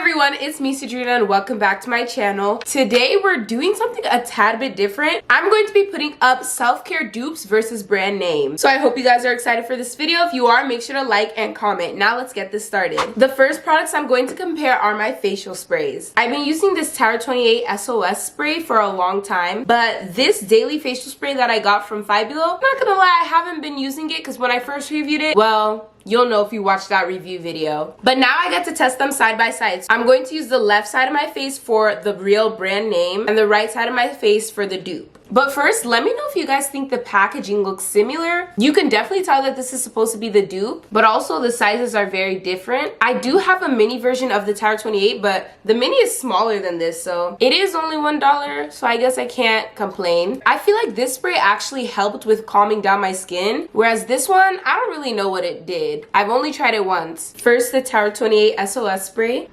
everyone, it's me, Sadrina, and welcome back to my channel. Today we're doing something a tad bit different. I'm going to be putting up self-care dupes versus brand name. So I hope you guys are excited for this video. If you are, make sure to like and comment. Now let's get this started. The first products I'm going to compare are my facial sprays. I've been using this Tower 28 SOS spray for a long time, but this daily facial spray that I got from Five Below, I'm not gonna lie, I haven't been using it because when I first reviewed it, well, you'll know if you watched that review video. But now I get to test them side by side. So I'm going to use the left side of my face for the real brand name and the right side of my face for the dupe. But first, let me know if you guys think the packaging looks similar. You can definitely tell that this is supposed to be the dupe, but also the sizes are very different. I do have a mini version of the Tower 28, but the mini is smaller than this, so it is only $1, so I guess I can't complain. I feel like this spray actually helped with calming down my skin, whereas this one, I don't really know what it did. I've only tried it once. First, the Tower 28 SOS spray.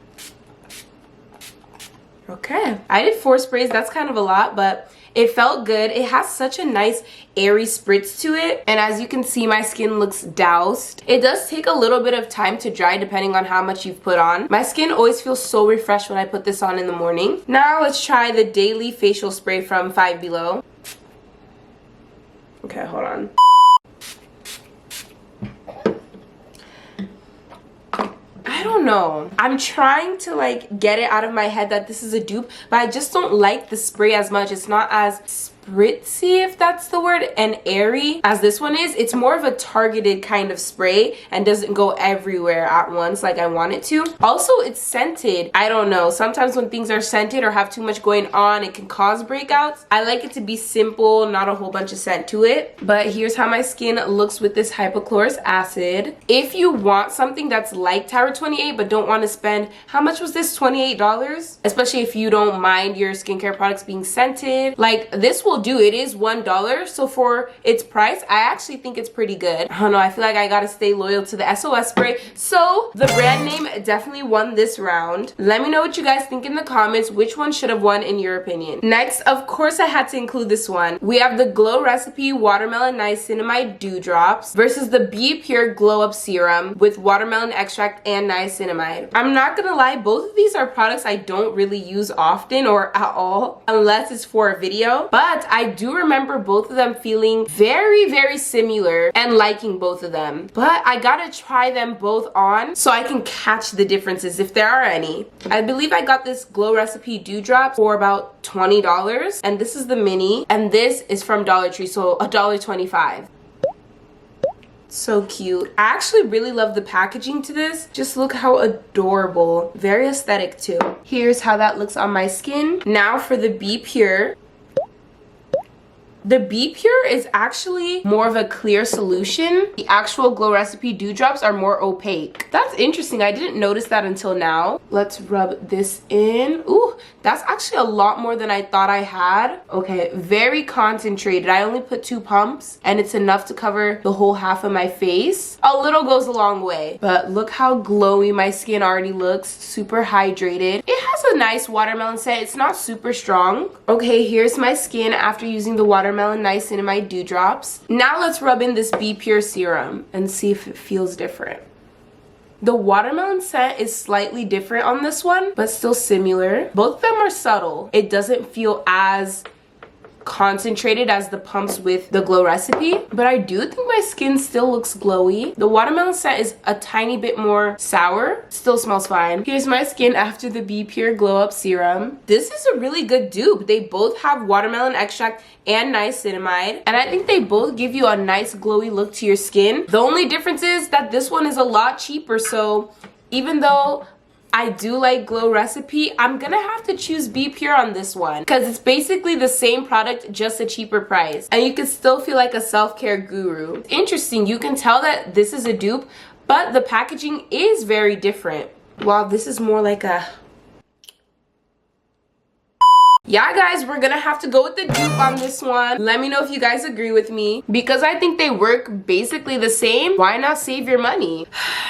Okay, I did 4 sprays. That's kind of a lot, but it felt good. It has such a nice airy spritz to it, and as you can see, my skin looks doused. It does take a little bit of time to dry depending on how much you've put on. My skin always feels so refreshed when I put this on in the morning. Now let's try the daily facial spray from Five Below. Okay, hold on. I don't know. I'm trying to like get it out of my head that this is a dupe, but I just don't like the spray as much. It's not as spritzy, if that's the word, and airy as this one is. It's more of a targeted kind of spray and doesn't go everywhere at once like I want it to. Also, it's scented. I don't know. Sometimes when things are scented or have too much going on, it can cause breakouts. I like it to be simple, not a whole bunch of scent to it. But here's how my skin looks with this hypochlorous acid. If you want something that's like Tower 28 but don't want to spend, how much was this? $28? Especially if you don't mind your skincare products being scented. Like, this will do. It is $1, so for its price, I actually think it's pretty good. I don't know, I feel like I gotta stay loyal to the SOS spray, so the brand name definitely won this round. Let me know what you guys think in the comments. Which one should have won in your opinion? Next, of course, I had to include this one. We have the Glow Recipe Watermelon Niacinamide Dewdrops versus the Be Pure Glow Up Serum with watermelon extract and niacinamide. I'm not gonna lie, both of these are products I don't really use often or at all unless it's for a video, but I do remember both of them feeling very, very similar and liking both of them. But I gotta try them both on so I can catch the differences if there are any. I believe I got this Glow Recipe Dewdrop for about $20, and this is the mini, and this is from Dollar Tree, so $1.25. So cute. I actually really love the packaging to this. Just look how adorable. Very aesthetic too. Here's how that looks on my skin. Now for the Be Pure. The Be Pure is actually more of a clear solution. The actual Glow Recipe Dewdrops are more opaque. That's interesting. I didn't notice that until now. Let's rub this in. Ooh, that's actually a lot more than I thought I had. Okay, very concentrated. I only put 2 pumps and it's enough to cover the whole half of my face. A little goes a long way, but look how glowy my skin already looks. Super hydrated. It has a nice watermelon scent. It's not super strong. Okay, here's my skin after using the watermelon niacinamide dewdrops. Now let's rub in this Be Pure serum and see if it feels different. The watermelon scent is slightly different on this one, but still similar. Both of them are subtle. It doesn't feel as concentrated as the pumps with the Glow Recipe, but I do think my skin still looks glowy. The watermelon scent is a tiny bit more sour. Still smells fine. Here's my skin after the Be Pure Glow Up Serum. This is a really good dupe. They both have watermelon extract and niacinamide, and I think they both give you a nice glowy look to your skin. The only difference is that this one is a lot cheaper, so even though I do like Glow Recipe, I'm gonna have to choose Be Pure on this one because it's basically the same product, just a cheaper price, and you can still feel like a self-care guru. Interesting, you can tell that this is a dupe, but the packaging is very different. Wow, this is more like a... Yeah, guys, we're gonna have to go with the dupe on this one. Let me know if you guys agree with me. Because I think they work basically the same, why not save your money?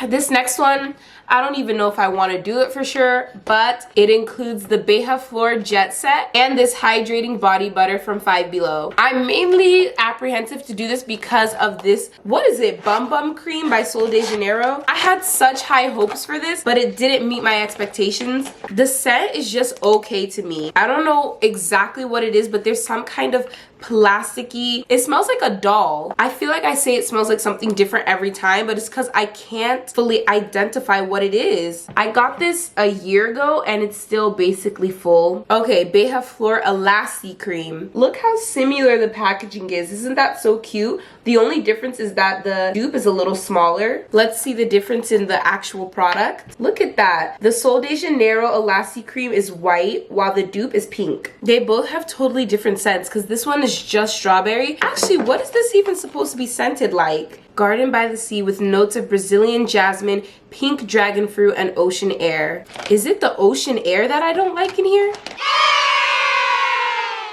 This next one, I don't even know if I want to do it for sure, but it includes the Beja Flor Jet Set and this hydrating body butter from Five Below. I'm mainly apprehensive to do this because of this, what is it, Bum Bum Cream by Sol de Janeiro. I had such high hopes for this, but it didn't meet my expectations. The scent is just okay to me. I don't know exactly what it is, but there's some kind of plasticky, it smells like a doll. I feel like I say it smells like something different every time, but it's because I can't fully identify what it is. I got this a year ago and it's still basically full. Okay, Beja Flor Elasti Cream. Look how similar the packaging is. Isn't that so cute? The only difference is that the dupe is a little smaller. Let's see the difference in the actual product. Look at that. The Sol de Janeiro Elasti Cream is white while the dupe is pink. They both have totally different scents because this one is just strawberry. Actually, what is this even supposed to be scented like? Garden by the Sea with notes of Brazilian jasmine, pink dragon fruit, and ocean air. Is it the ocean air that I don't like in here?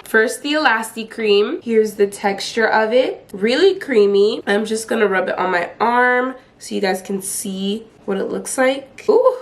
First, the Elasti Cream. Here's the texture of it. Really creamy. I'm just gonna rub it on my arm so you guys can see what it looks like. Ooh.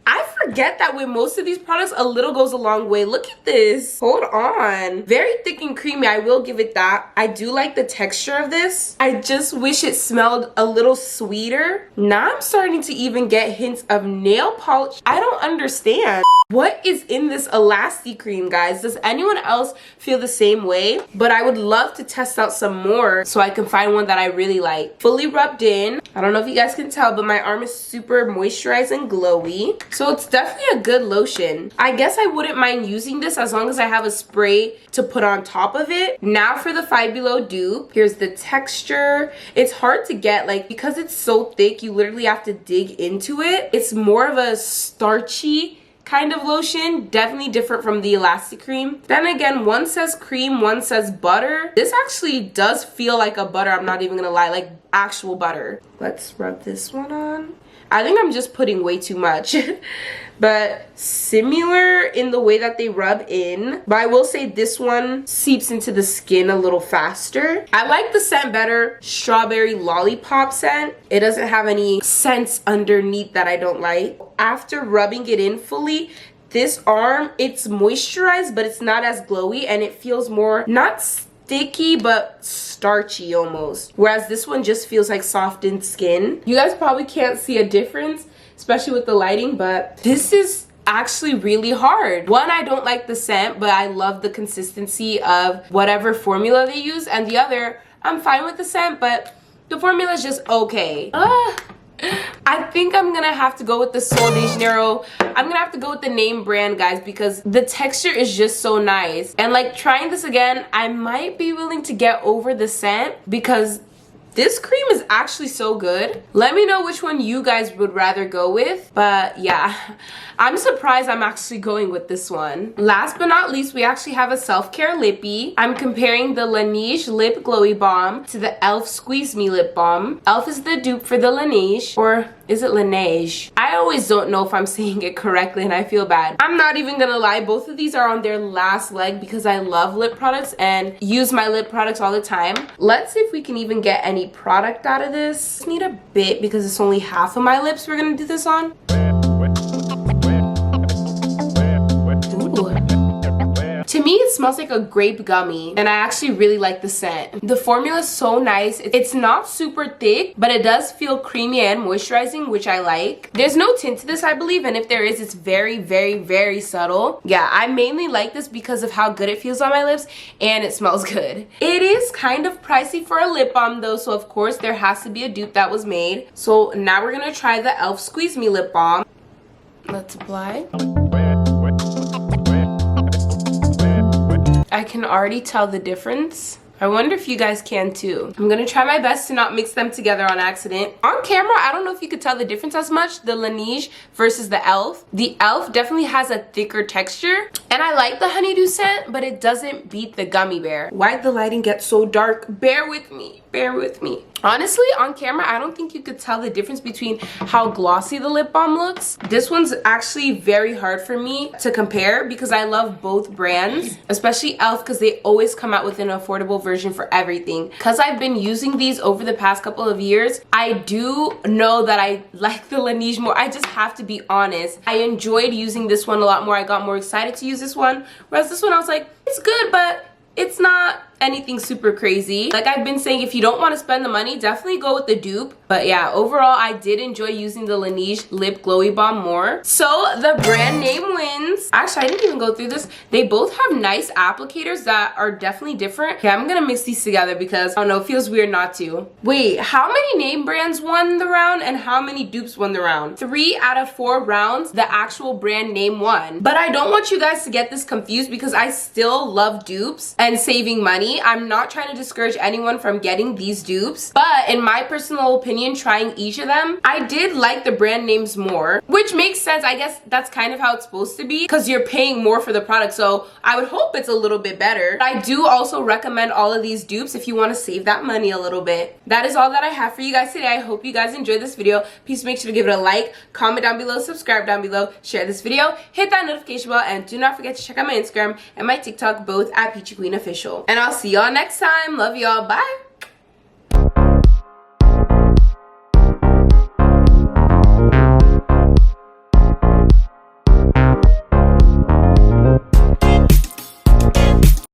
I forget that with most of these products, a little goes a long way. Look at this. Hold on. Very thick and creamy. I will give it that. I do like the texture of this. I just wish it smelled a little sweeter. Now I'm starting to even get hints of nail polish. I don't understand. What is in this Elasti Cream, guys? Does anyone else feel the same way? But I would love to test out some more so I can find one that I really like. Fully rubbed in. I don't know if you guys can tell, but my arm is super moisturized and glowy. So it's definitely a good lotion. I guess I wouldn't mind using this as long as I have a spray to put on top of it. Now for the Five Below dupe. Here's the texture. It's hard to get, like, because it's so thick, you literally have to dig into it. It's more of a starchy kind of lotion, definitely different from the Elasti Cream. Then again, one says cream, one says butter. This actually does feel like a butter, I'm not even gonna lie, like actual butter. Let's rub this one on. I think I'm just putting way too much. But similar in the way that they rub in. But I will say this one seeps into the skin a little faster. I like the scent better. Strawberry lollipop scent. It doesn't have any scents underneath that I don't like. After rubbing it in fully, this arm, it's moisturized, but it's not as glowy, and it feels more, not sticky, but starchy almost. Whereas this one just feels like softened skin. You guys probably can't see a difference, especially with the lighting, but this is actually really hard. One, I don't like the scent, but I love the consistency of whatever formula they use. And the other, I'm fine with the scent, but the formula is just okay. I think I'm gonna have to go with the Sol de Janeiro. I'm gonna have to go with the name brand, guys, because the texture is just so nice. And like trying this again, I might be willing to get over the scent because this cream is actually so good. Let me know which one you guys would rather go with. But yeah, I'm surprised I'm actually going with this one. Last but not least, we actually have a self-care lippy. I'm comparing the Laneige Lip Glowy Balm to the e.l.f. Squeeze Me Lip Balm. e.l.f. is the dupe for the Laneige, or is it Laneige? I always don't know if I'm saying it correctly and I feel bad. I'm not even gonna lie, both of these are on their last leg because I love lip products and use my lip products all the time. Let's see if we can even get any product out of this. Just need a bit because it's only half of my lips we're gonna do this on. To me, it smells like a grape gummy, and I actually really like the scent. The formula is so nice. It's not super thick, but it does feel creamy and moisturizing, which I like. There's no tint to this, I believe, and if there is, it's very, very, very subtle. Yeah, I mainly like this because of how good it feels on my lips, and it smells good. It is kind of pricey for a lip balm, though, so of course, there has to be a dupe that was made. So now we're gonna try the e.l.f. Squeeze Me Lip Balm. Let's apply. I can already tell the difference. I wonder if you guys can too. I'm gonna try my best to not mix them together on accident. On camera, I don't know if you could tell the difference as much, the Laneige versus the e.l.f. The e.l.f. definitely has a thicker texture, and I like the honeydew scent, but it doesn't beat the gummy bear. Why'd the lighting get so dark? Bear with me, bear with me. Honestly, on camera, I don't think you could tell the difference between how glossy the lip balm looks. This one's actually very hard for me to compare because I love both brands, especially e.l.f. because they always come out with an affordable version for everything. Because I've been using these over the past couple of years, I do know that I like the Laneige more. I just have to be honest. I enjoyed using this one a lot more. I got more excited to use this one, whereas this one I was like, it's good, but it's not anything super crazy. Like I've been saying, if you don't want to spend the money, definitely go with the dupe. But yeah, overall, I did enjoy using the Laneige Lip Glowy Balm more. So the brand name wins. Actually, I didn't even go through this. They both have nice applicators that are definitely different. Okay, I'm gonna mix these together because, I don't know, it feels weird not to. Wait, how many name brands won the round and how many dupes won the round? 3 out of 4 rounds, the actual brand name won. But I don't want you guys to get this confused because I still love dupes and saving money. I'm not trying to discourage anyone from getting these dupes, but in my personal opinion, trying each of them, I did like the brand names more, which makes sense. I guess that's kind of how it's supposed to be because you're paying more for the product, so I would hope it's a little bit better. I do also recommend all of these dupes if you want to save that money a little bit. That is all that I have for you guys today. I hope you guys enjoyed this video. Please make sure to give it a like, comment down below, subscribe down below, share this video, hit that notification bell, and do not forget to check out my Instagram and my TikTok, both at Peachy Queen Official. And I'll see y'all next time. Love y'all. Bye.